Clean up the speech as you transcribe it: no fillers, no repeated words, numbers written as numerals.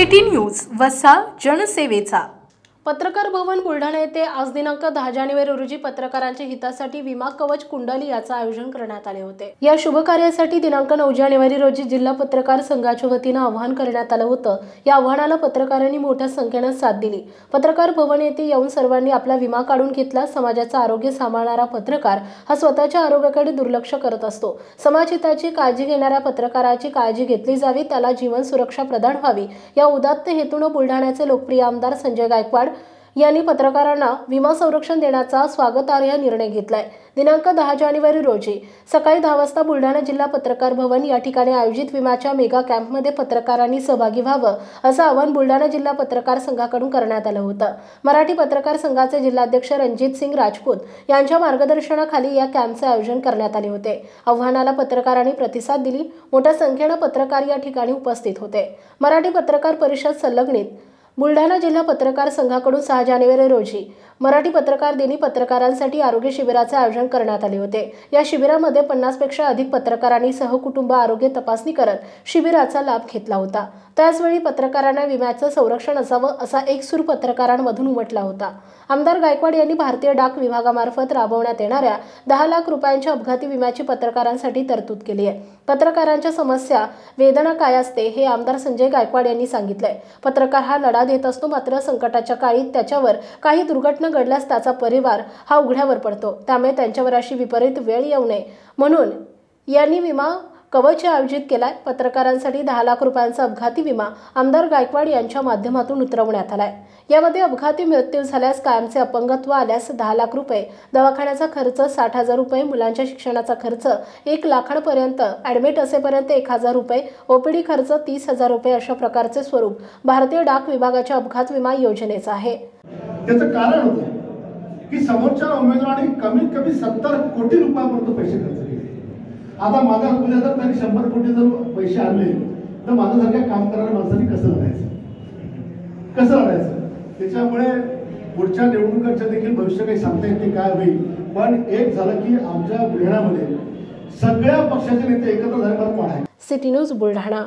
City news वसा जनसेवेचा। पत्रकार भवन बुलढाणा येथे आज दिनांक 10 जानेवारी रोजी पत्रकारांच्या हितासाठी विमा कवच कुंडली याचे आयोजन करण्यात आले होते। या शुभ कार्यासाठी दिनांक 9 जानेवारी रोजी जिल्हा पत्रकार संघाच्या वतीने आवाहन करण्यात आले होते। या आवाहनाला पत्रकारांनी मोठ्या संख्येने साथ दिली। पत्रकार भवन येथे येऊन सर्वांनी आपला विमा काढून घेतला। समाजाचे आरोग्य सांभाळणारा पत्रकार हा स्वतःच्या आरोग्याकडे दुर्लक्ष करत असतो। समाजहिताची काळजी घेणाऱ्या पत्रकाराची काळजी घेतली जावी, त्याला जीवन सुरक्षा प्रदान व्हावी या उदात्त हेतूने बुलढाण्याचे लोकप्रिय आमदार संजय गायकवाड यांनी पत्रकारांना विमा संरक्षण देण्याचा स्वागतार्ह निर्णय घेतलाय। दिनांक 10 जानेवारी रोजी सकाळी 10 वाजता बुलढाणा जिल्हा पत्रकार भवन या ठिकाणी आयोजित विम्याच्या मेगा कॅम्पमध्ये पत्रकारांनी सहभागी व्हावं असं आवाहन बुलढाणा जिल्हा पत्रकार संघाकडून करण्यात आलं होतं। मराठी पत्रकार संघाचे जिल्हाध्यक्ष रणजित सिंग राजपूत यांच्या मार्गदर्शनाखाली या कॅम्पचे आयोजन करण्यात आले होते। आव्हानाला पत्रकारांनी प्रतिसाद दिली। मोठ्या संख्येने पत्रकार या ठिकाणी उपस्थित होते। मराठी पत्रकार परिषद संलग्नित बुलढाणा जिल्हा पत्रकार संघाकडून 6 जानेवारी रोजी मराठी पत्रकार दिनी पत्रकारांसाठी आरोग्य शिबिराचे आयोजन करण्यात आले होते। या शिबिरामध्ये 50 पेक्षा अधिक पत्रकारांनी सहकुटुंब आरोग्य तपासणी करत शिबिराचा लाभ घेतला होता। त्याचवेळी पत्रकारांना विम्याचे संरक्षण असावं असा एक सूर पत्रकारांमधून उमटला होता। आमदार गायकवाड यांनी भारतीय डाक विभागामार्फत राबवण्यात येणाऱ्या 10 लाख रुपयांच्या अपघाती विम्याची पत्रकारांसाठी तरतूद केली आहे। पत्रकारांच्या समस्या वेदना काय असते हे आमदार संजय गायकवाड यांनी सांगितलंय। पत्रकार हा लढा देत असतो, मात्र संकटाच्या काळी त्याच्यावर काही दुर्घटना घडल्यास त्याचा परिवार हा उघड्यावर पडतो। त्यामुळे त्यांच्यावर अशी विपरीत वेळ येऊ नये म्हणून यांनी विमा कवच आयोजित केलाय। पत्रकारांसाठी 10 लाख रुपयांचा अपघाती विमा आमदार गायकवाड यांच्या माध्यमातून उतरवण्यात आलाय। यामध्ये अपघाती मृत्यू झाल्यास, कायमचे अपंगत्व आल्यास 10 लाख रुपये, दवाखान्याचा खर्च 60,000 रुपये, मुलांच्या शिक्षणाचा खर्च 1 लाखांपर्यंत, ॲडमिट असेपर्यंत 1,000 रुपये, ओपीडी खर्च 30,000 रुपये अशा प्रकारचे स्वरूप भारतीय डाक विभागाच्या अपघात विमा योजनेचं आहे। त्याचं कारण होतं की समोरच्या उमेदवारांनी कमीत कमी 70 कोटी रुपयापर्यंत पैसे खर्च केले। आता माझा उद्या जर त्यांनी 100 कोटी जर पैसे आणले तर माझ्यासारख्या काम करणाऱ्या माणसांनी कसं लढायचं? त्याच्यामुळे पुढच्या निवडणुकांच्या देखील भविष्य काही सांगता येत नाही काय होईल, पण एक झालं की आमच्या बुलढाण्यामध्ये सगळ्या पक्षाचे नेते एकत्र झाले पाहिजे। City news Buldhana.